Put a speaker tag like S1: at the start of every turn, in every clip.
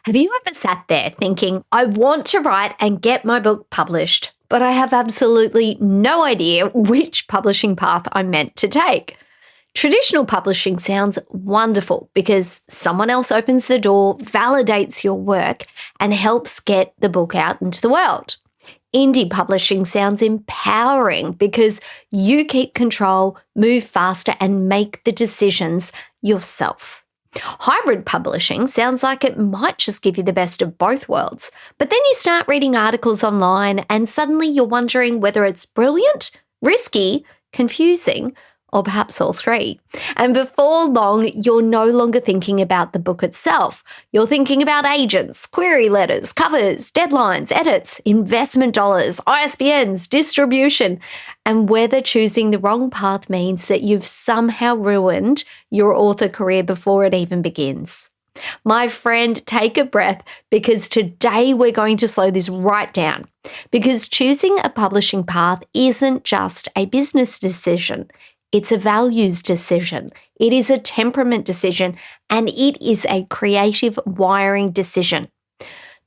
S1: Have you ever sat there thinking, I want to write and get my book published, but I have absolutely no idea which publishing path I'm meant to take? Traditional publishing sounds wonderful because someone else opens the door, validates your work, and helps get the book out into the world. Indie publishing sounds empowering because you keep control, move faster, and make the decisions yourself. Hybrid publishing sounds like it might just give you the best of both worlds, but then you start reading articles online and suddenly you're wondering whether it's brilliant, risky, confusing, or perhaps all three. And before long, you're no longer thinking about the book itself. You're thinking about agents, query letters, covers, deadlines, edits, investment dollars, ISBNs, distribution, and whether choosing the wrong path means that you've somehow ruined your author career before it even begins. My friend, take a breath because today we're going to slow this right down. Because choosing a publishing path isn't just a business decision. It's a values decision. It is a temperament decision, and it is a creative wiring decision.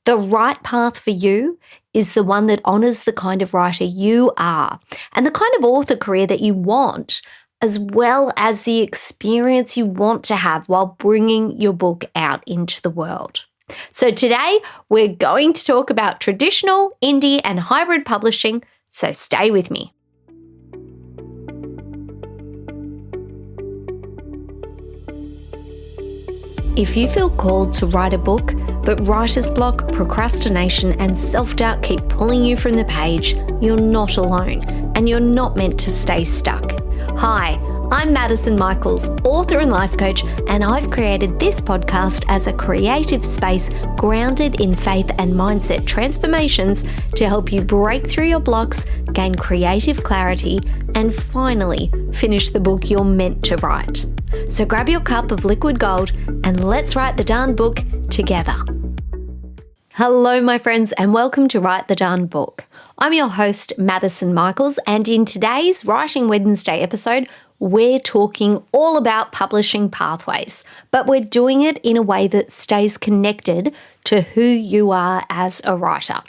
S1: The right path for you is the one that honors the kind of writer you are and the kind of author career that you want, as well as the experience you want to have while bringing your book out into the world. So today, we're going to talk about traditional, indie, and hybrid publishing, so stay with me. If you feel called to write a book, but writer's block, procrastination, and self-doubt keep pulling you from the page, you're not alone, and you're not meant to stay stuck. Hi, I'm Maddison Michaels, author and life coach, and I've created this podcast as a creative space grounded in faith and mindset transformations to help you break through your blocks, gain creative clarity, and finally finish the book you're meant to write. So grab your cup of liquid gold and let's write the darn book together. Hello, my friends, and welcome to Write the Darn Book. I'm your host, Maddison Michaels, and in today's Writing Wednesday episode, we're talking all about publishing pathways, but we're doing it in a way that stays connected to who you are as a writer.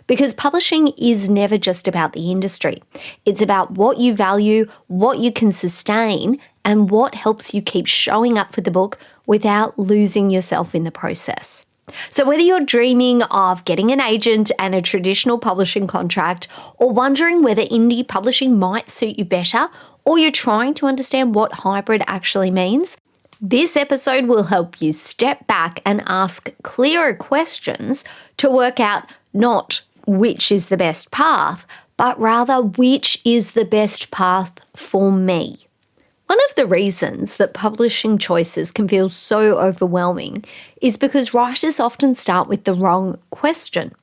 S1: Because publishing is never just about the industry. It's about what you value, what you can sustain, and what helps you keep showing up for the book without losing yourself in the process. So whether you're dreaming of getting an agent and a traditional publishing contract, or wondering whether indie publishing might suit you better, or you're trying to understand what hybrid actually means, this episode will help you step back and ask clearer questions to work out not which is the best path, but rather which is the best path for me. One of the reasons that publishing choices can feel so overwhelming is because writers often start with the wrong question.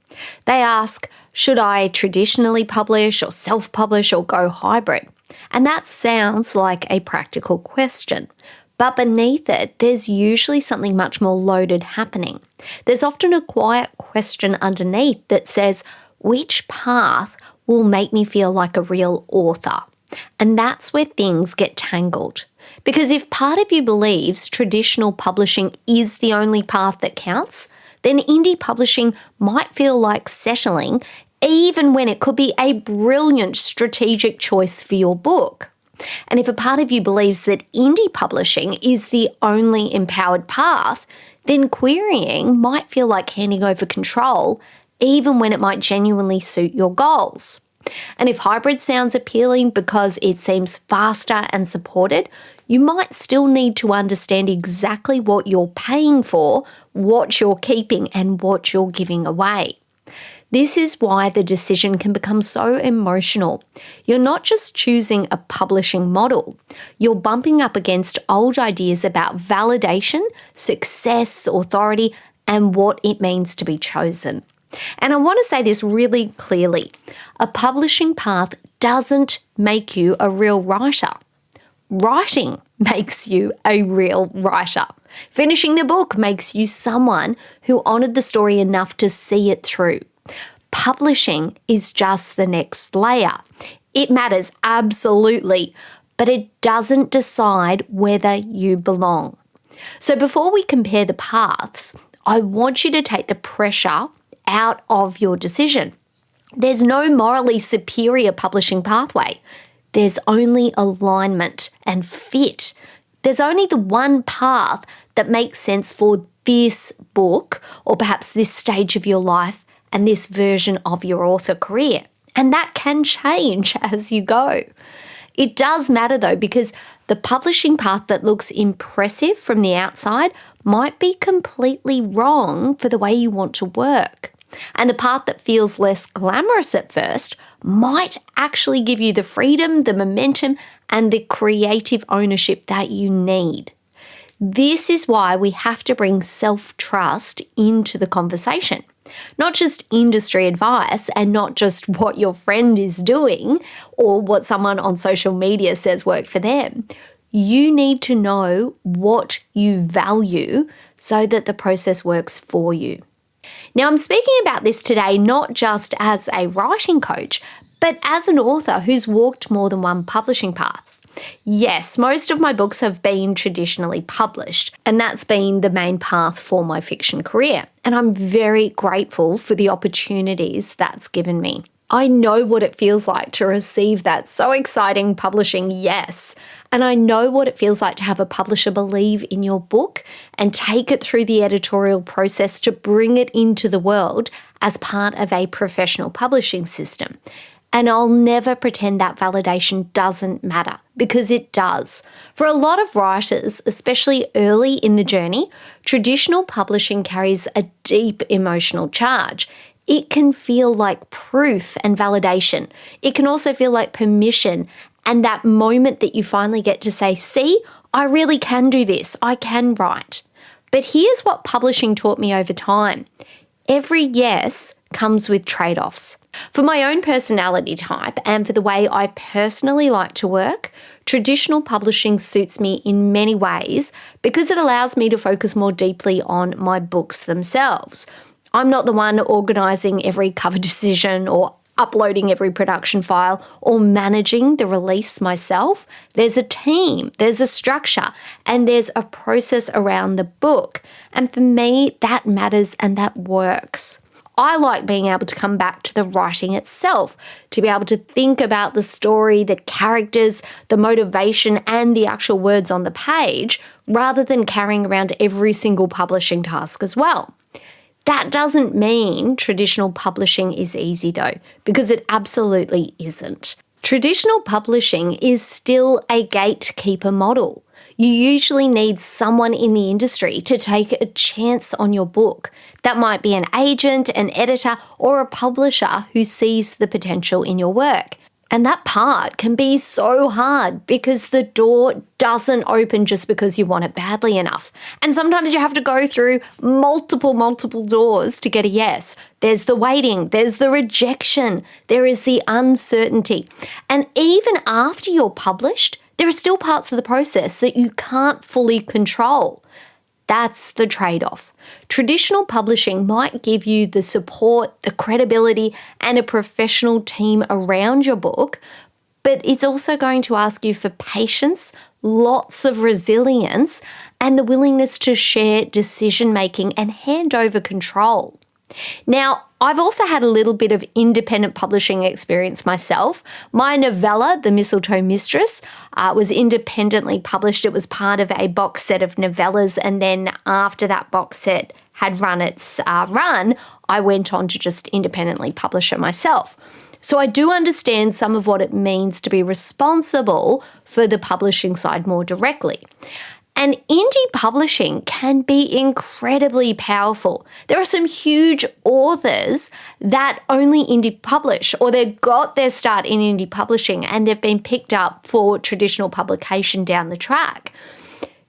S1: They ask, should I traditionally publish or self-publish or go hybrid? And that sounds like a practical question. But beneath it, there's usually something much more loaded happening. There's often a quiet question underneath that says, which path will make me feel like a real author? And that's where things get tangled. Because if part of you believes traditional publishing is the only path that counts, then indie publishing might feel like settling, even when it could be a brilliant strategic choice for your book. And if a part of you believes that indie publishing is the only empowered path, then querying might feel like handing over control, even when it might genuinely suit your goals. And if hybrid sounds appealing because it seems faster and supported, you might still need to understand exactly what you're paying for, what you're keeping, and what you're giving away. This is why the decision can become so emotional. You're not just choosing a publishing model. You're bumping up against old ideas about validation, success, authority, and what it means to be chosen. And I want to say this really clearly. A publishing path doesn't make you a real writer. Writing makes you a real writer. Finishing the book makes you someone who honoured the story enough to see it through. Publishing is just the next layer. It matters, absolutely, but it doesn't decide whether you belong. So before we compare the paths, I want you to take the pressure out of your decision. There's no morally superior publishing pathway. There's only alignment and fit. There's only the one path that makes sense for this book, or perhaps this stage of your life and this version of your author career. And that can change as you go. It does matter though, because the publishing path that looks impressive from the outside might be completely wrong for the way you want to work. And the path that feels less glamorous at first might actually give you the freedom, the momentum, and the creative ownership that you need. This is why we have to bring self-trust into the conversation. Not just industry advice and not just what your friend is doing or what someone on social media says worked for them. You need to know what you value so that the process works for you. Now, I'm speaking about this today not just as a writing coach, but as an author who's walked more than one publishing path. Yes, most of my books have been traditionally published, and that's been the main path for my fiction career. And I'm very grateful for the opportunities that's given me. I know what it feels like to receive that so exciting publishing yes. And I know what it feels like to have a publisher believe in your book and take it through the editorial process to bring it into the world as part of a professional publishing system. And I'll never pretend that validation doesn't matter, because it does. For a lot of writers, especially early in the journey, traditional publishing carries a deep emotional charge. It can feel like proof and validation. It can also feel like permission and that moment that you finally get to say, see, I really can do this. I can write. But here's what publishing taught me over time. Every yes comes with trade-offs. For my own personality type and for the way I personally like to work, traditional publishing suits me in many ways because it allows me to focus more deeply on my books themselves. I'm not the one organising every cover decision or uploading every production file or managing the release myself. There's a team, there's a structure, and there's a process around the book. And for me, that matters and that works. I like being able to come back to the writing itself, to be able to think about the story, the characters, the motivation, and the actual words on the page, rather than carrying around every single publishing task as well. That doesn't mean traditional publishing is easy though, because it absolutely isn't. Traditional publishing is still a gatekeeper model. You usually need someone in the industry to take a chance on your book. That might be an agent, an editor, or a publisher who sees the potential in your work. And that part can be so hard because the door doesn't open just because you want it badly enough. And sometimes you have to go through multiple doors to get a yes. There's the waiting, there's the rejection, there is the uncertainty. And even after you're published, there are still parts of the process that you can't fully control. That's the trade-off. Traditional publishing might give you the support, the credibility, and a professional team around your book, but it's also going to ask you for patience, lots of resilience, and the willingness to share decision-making and hand over control. Now, I've also had a little bit of independent publishing experience myself. My novella, The Mistletoe Mistress, was independently published. It was part of a box set of novellas, and then after that box set had run its run, I went on to just independently publish it myself. So I do understand some of what it means to be responsible for the publishing side more directly. And indie publishing can be incredibly powerful. There are some huge authors that only indie publish, or they got their start in indie publishing and they've been picked up for traditional publication down the track.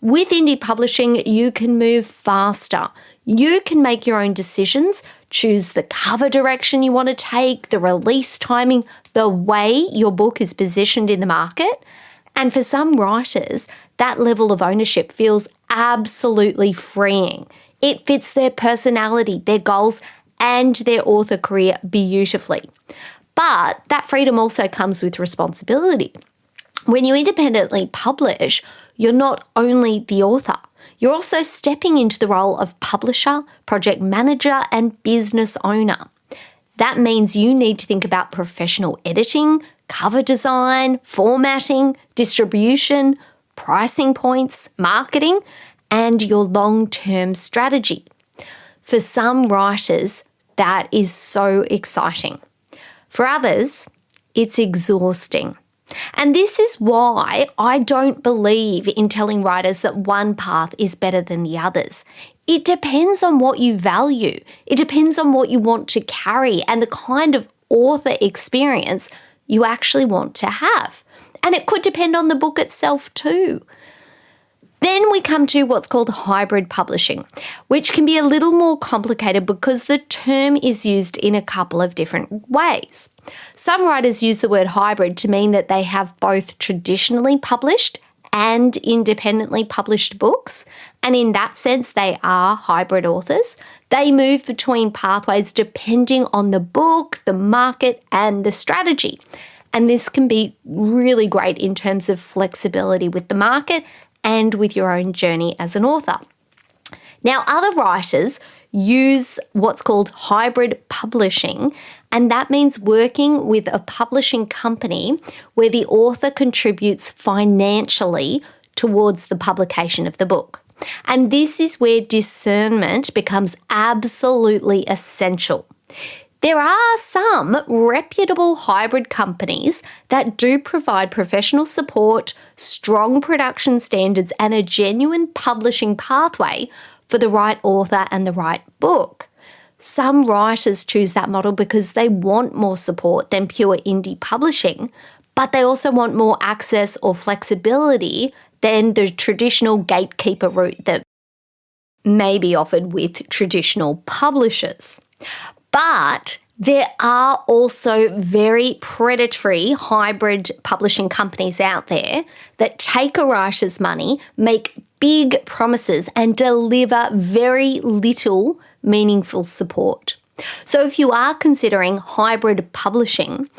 S1: With indie publishing, you can move faster. You can make your own decisions, choose the cover direction you want to take, the release timing, the way your book is positioned in the market. And for some writers, that level of ownership feels absolutely freeing. It fits their personality, their goals, and their author career beautifully. But that freedom also comes with responsibility. When you independently publish, you're not only the author, You're also stepping into the role of publisher, project manager, and business owner. That means you need to think about professional editing, cover design, formatting, distribution, pricing points, marketing, and your long-term strategy. For some writers, that is so exciting. For others, it's exhausting. And this is why I don't believe in telling writers that one path is better than the others. It depends on what you value. It depends on what you want to carry and the kind of author experience you actually want to have. And it could depend on the book itself too. Then we come to what's called hybrid publishing, which can be a little more complicated because the term is used in a couple of different ways. Some writers use the word hybrid to mean that they have both traditionally published and independently published books, and in that sense they are hybrid authors. They move between pathways depending on the book, the market, and the strategy. And this can be really great in terms of flexibility with the market and with your own journey as an author. Now, other writers use what's called hybrid publishing, and that means working with a publishing company where the author contributes financially towards the publication of the book. And this is where discernment becomes absolutely essential. There are some reputable hybrid companies that do provide professional support, strong production standards, and a genuine publishing pathway for the right author and the right book. Some writers choose that model because they want more support than pure indie publishing, but they also want more access or flexibility than the traditional gatekeeper route that may be offered with traditional publishers. But there are also very predatory hybrid publishing companies out there that take a writer's money, make big promises, and deliver very little meaningful support. So if you are considering hybrid publishing,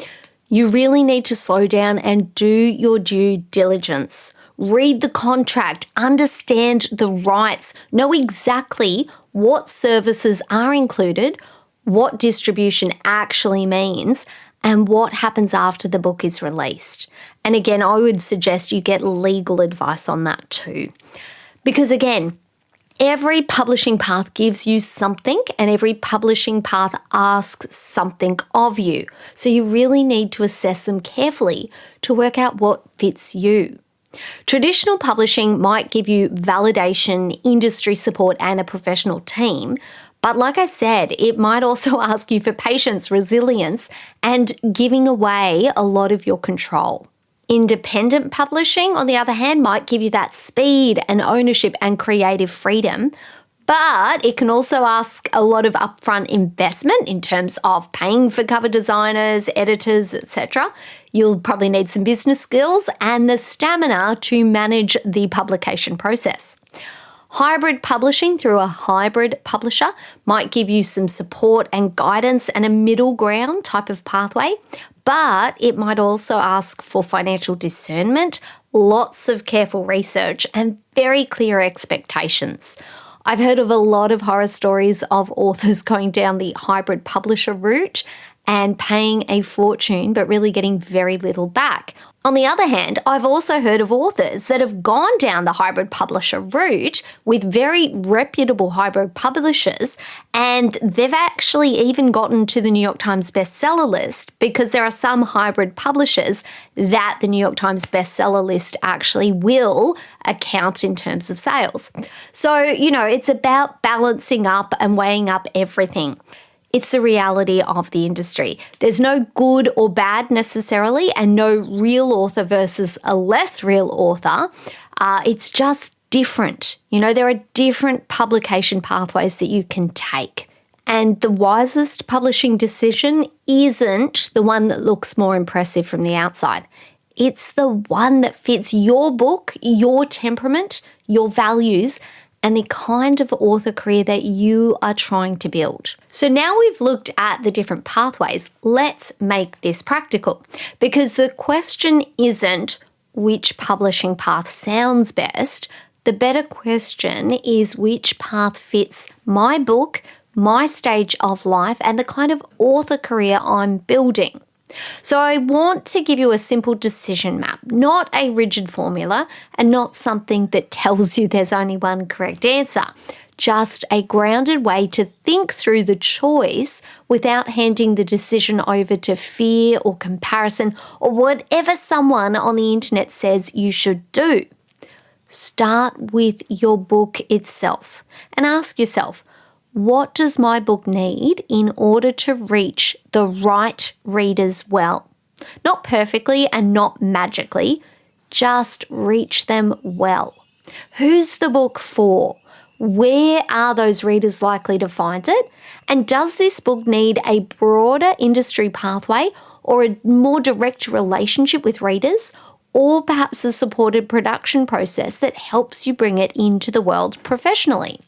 S1: you really need to slow down and do your due diligence. Read the contract, understand the rights, know exactly what services are included, what distribution actually means, and what happens after the book is released. And again, I would suggest you get legal advice on that too. Because again, every publishing path gives you something and every publishing path asks something of you. So you really need to assess them carefully to work out what fits you. Traditional publishing might give you validation, industry support, and a professional team. But like I said, it might also ask you for patience, resilience, and giving away a lot of your control. Independent publishing, on the other hand, might give you that speed and ownership and creative freedom, but it can also ask a lot of upfront investment in terms of paying for cover designers, editors, etc. You'll probably need some business skills and the stamina to manage the publication process. Hybrid publishing through a hybrid publisher might give you some support and guidance and a middle ground type of pathway, but it might also ask for financial discernment, lots of careful research, and very clear expectations. I've heard of a lot of horror stories of authors going down the hybrid publisher route and paying a fortune but really getting very little back. On the other hand, I've also heard of authors that have gone down the hybrid publisher route with very reputable hybrid publishers, and they've actually even gotten to the New York Times bestseller list because there are some hybrid publishers that the New York Times bestseller list actually will account in terms of sales. So, it's about balancing up and weighing up everything. It's the reality of the industry. There's no good or bad necessarily, and no real author versus a less real author. It's just different. There are different publication pathways that you can take. And the wisest publishing decision isn't the one that looks more impressive from the outside. It's the one that fits your book, your temperament, your values, and the kind of author career that you are trying to build. So now we've looked at the different pathways, let's make this practical, because the question isn't which publishing path sounds best. The better question is which path fits my book, my stage of life, and the kind of author career I'm building. So I want to give you a simple decision map, not a rigid formula and not something that tells you there's only one correct answer. Just a grounded way to think through the choice without handing the decision over to fear or comparison or whatever someone on the internet says you should do. Start with your book itself and ask yourself, what does my book need in order to reach the right readers well? Not perfectly and not magically, just reach them well. Who's the book for? Where are those readers likely to find it? And does this book need a broader industry pathway or a more direct relationship with readers? Or perhaps a supported production process that helps you bring it into the world professionally?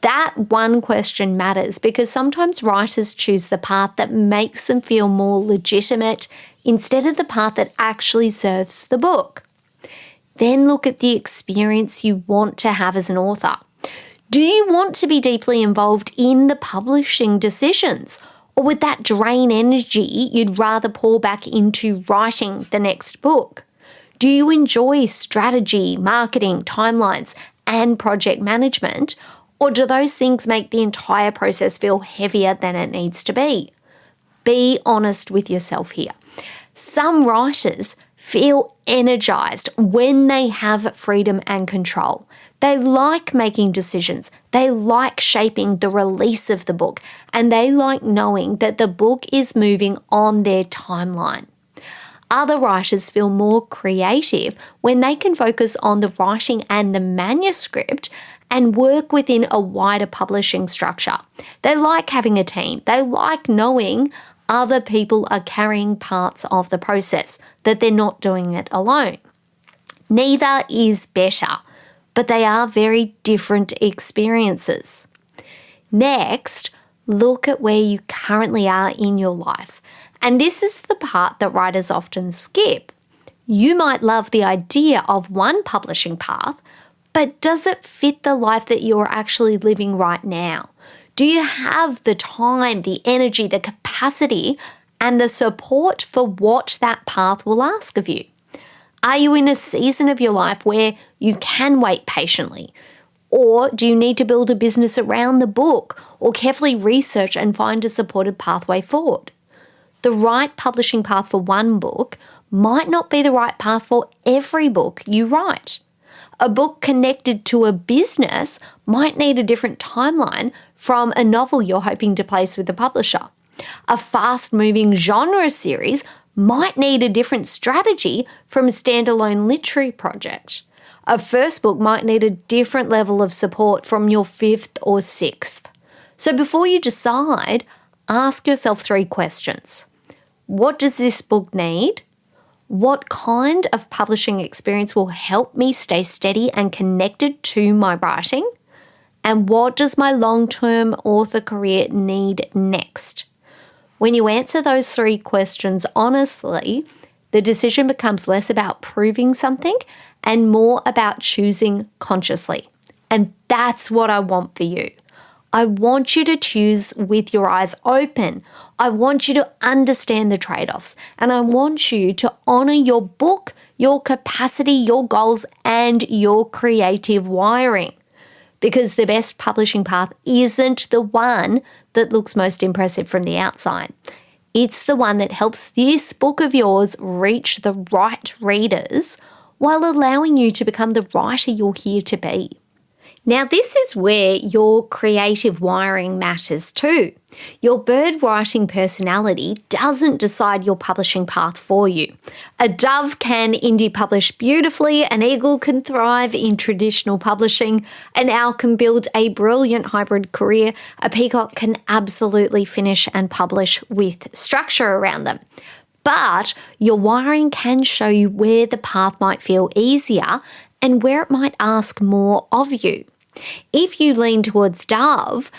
S1: That one question matters because sometimes writers choose the path that makes them feel more legitimate instead of the path that actually serves the book. Then look at the experience you want to have as an author. Do you want to be deeply involved in the publishing decisions? Or would that drain energy you'd rather pour back into writing the next book? Do you enjoy strategy, marketing, timelines, and project management? Or do those things make the entire process feel heavier than it needs to be? Be honest with yourself here. Some writers feel energized when they have freedom and control. They like making decisions. They like shaping the release of the book, and they like knowing that the book is moving on their timeline. Other writers feel more creative when they can focus on the writing and the manuscript and work within a wider publishing structure. They like having a team. They like knowing other people are carrying parts of the process, that they're not doing it alone. Neither is better, but they are very different experiences. Next, look at where you currently are in your life. And this is the part that writers often skip. You might love the idea of one publishing path, but does it fit the life that you're actually living right now? Do you have the time, the energy, the capacity, and the support for what that path will ask of you? Are you in a season of your life where you can wait patiently? Or do you need to build a business around the book or carefully research and find a supported pathway forward? The right publishing path for one book might not be the right path for every book you write. A book connected to a business might need a different timeline from a novel you're hoping to place with the publisher. A fast-moving genre series might need a different strategy from a standalone literary project. A first book might need a different level of support from your fifth or sixth. So before you decide, ask yourself 3 questions. What does this book need? What kind of publishing experience will help me stay steady and connected to my writing? And what does my long-term author career need next? When you answer those 3 questions honestly, the decision becomes less about proving something and more about choosing consciously. And that's what I want for you. I want you to choose with your eyes open. I want you to understand the trade-offs, and I want you to honor your book, your capacity, your goals, and your creative wiring. Because the best publishing path isn't the one that looks most impressive from the outside. It's the one that helps this book of yours reach the right readers while allowing you to become the writer you're here to be. Now, this is where your creative wiring matters too. Your bird writing personality doesn't decide your publishing path for you. A dove can indie publish beautifully, an eagle can thrive in traditional publishing, an owl can build a brilliant hybrid career, a peacock can absolutely finish and publish with structure around them. But your wiring can show you where the path might feel easier and where it might ask more of you. If you lean towards dove,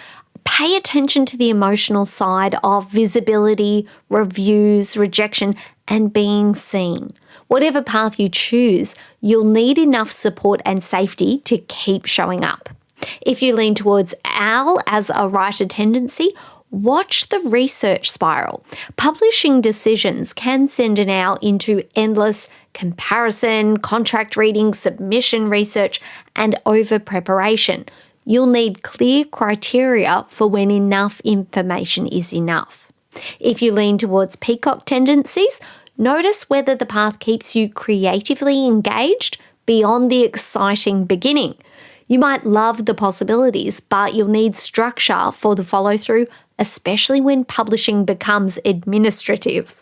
S1: Pay attention to the emotional side of visibility, reviews, rejection, and being seen. Whatever path you choose, you'll need enough support and safety to keep showing up. If you lean towards owl as a writer tendency, watch the research spiral. Publishing decisions can send an owl into endless comparison, contract reading, submission research, and over preparation. You'll need clear criteria for when enough information is enough. If you lean towards peacock tendencies, notice whether the path keeps you creatively engaged beyond the exciting beginning. You might love the possibilities, but you'll need structure for the follow-through, especially when publishing becomes administrative.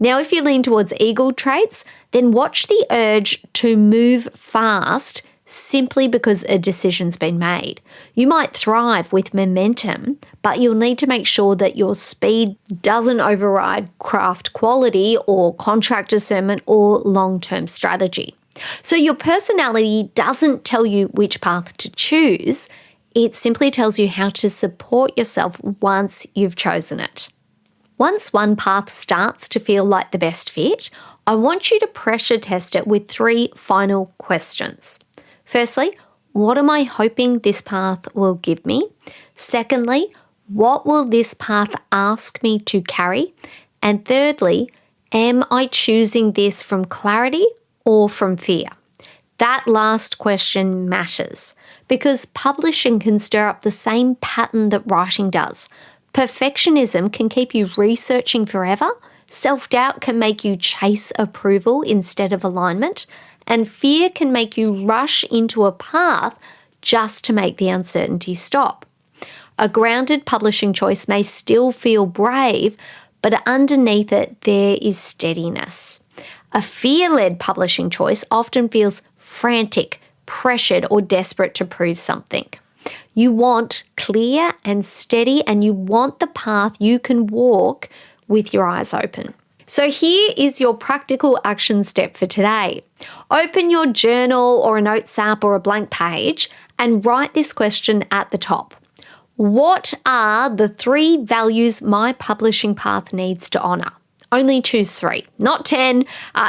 S1: Now, if you lean towards eagle traits, then watch the urge to move fast simply because a decision's been made. You might thrive with momentum, but you'll need to make sure that your speed doesn't override craft quality or contract discernment or long-term strategy. So your personality doesn't tell you which path to choose. It simply tells you how to support yourself once you've chosen it. Once one path starts to feel like the best fit, I want you to pressure test it with 3 final questions. Firstly, what am I hoping this path will give me? Secondly, what will this path ask me to carry? And thirdly, am I choosing this from clarity or from fear? That last question matters because publishing can stir up the same pattern that writing does. Perfectionism can keep you researching forever. Self-doubt can make you chase approval instead of alignment. And fear can make you rush into a path just to make the uncertainty stop. A grounded publishing choice may still feel brave, but underneath it, there is steadiness. A fear-led publishing choice often feels frantic, pressured, or desperate to prove something. You want clear and steady, and you want the path you can walk with your eyes open. So here is your practical action step for today. Open your journal or a notes app or a blank page and write this question at the top. What are the 3 values my publishing path needs to honour? Only choose 3, not 10,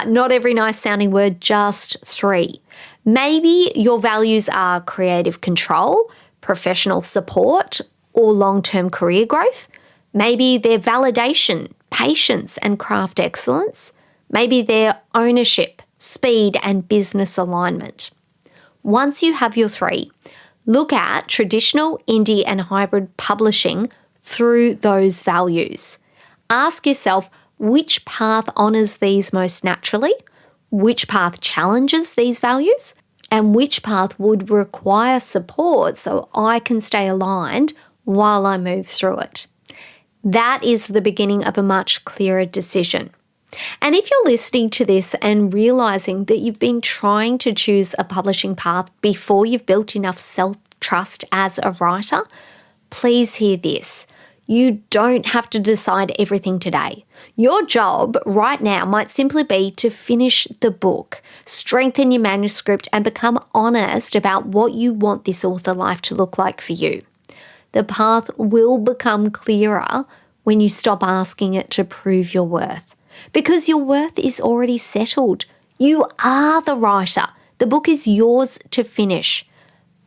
S1: not every nice sounding word, just 3. Maybe your values are creative control, professional support, or long-term career growth. Maybe they're validation, patience, and craft excellence. Maybe they're ownership, speed, and business alignment. Once you have your 3, look at traditional, indie, and hybrid publishing through those values. Ask yourself which path honours these most naturally, which path challenges these values, and which path would require support so I can stay aligned while I move through it. That is the beginning of a much clearer decision. And if you're listening to this and realizing that you've been trying to choose a publishing path before you've built enough self-trust as a writer, please hear this. You don't have to decide everything today. Your job right now might simply be to finish the book, strengthen your manuscript, and become honest about what you want this author life to look like for you. The path will become clearer when you stop asking it to prove your worth. Because your worth is already settled. You are the writer. The book is yours to finish.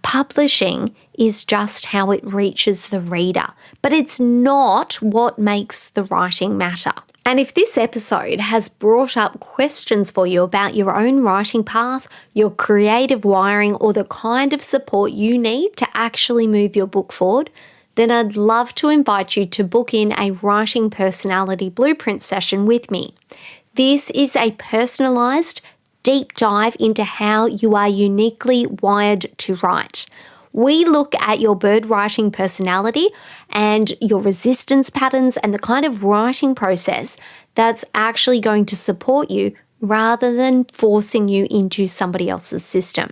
S1: Publishing is just how it reaches the reader, but it's not what makes the writing matter. And if this episode has brought up questions for you about your own writing path, your creative wiring, or the kind of support you need to actually move your book forward, then I'd love to invite you to book in a writing personality blueprint session with me. This is a personalised deep dive into how you are uniquely wired to write. We look at your bird writing personality and your resistance patterns and the kind of writing process that's actually going to support you rather than forcing you into somebody else's system.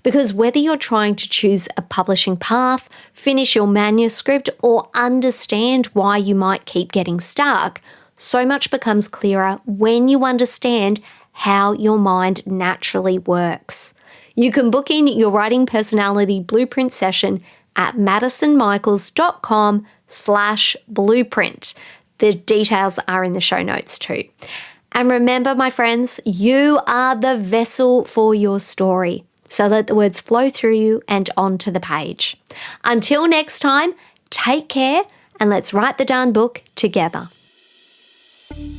S1: Because whether you're trying to choose a publishing path, finish your manuscript, or understand why you might keep getting stuck, so much becomes clearer when you understand how your mind naturally works. You can book in your writing personality blueprint session at madisonmichaels.com/blueprint. The details are in the show notes too. And remember, my friends, you are the vessel for your story. So let the words flow through you and onto the page. Until next time, take care and let's write the darn book together.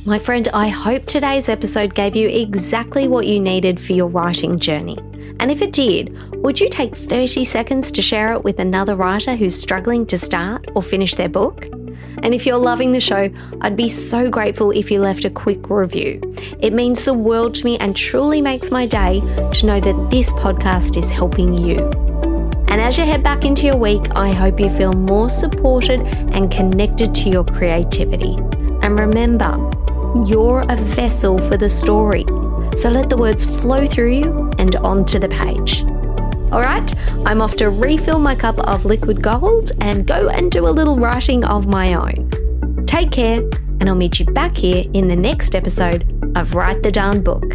S1: My friend, I hope today's episode gave you exactly what you needed for your writing journey. And if it did, would you take 30 seconds to share it with another writer who's struggling to start or finish their book? And if you're loving the show, I'd be so grateful if you left a quick review. It means the world to me and truly makes my day to know that this podcast is helping you. And as you head back into your week, I hope you feel more supported and connected to your creativity. And remember, you're a vessel for the story. So let the words flow through you and onto the page. All right, I'm off to refill my cup of liquid gold and go and do a little writing of my own. Take care, and I'll meet you back here in the next episode of Write the Darn Book.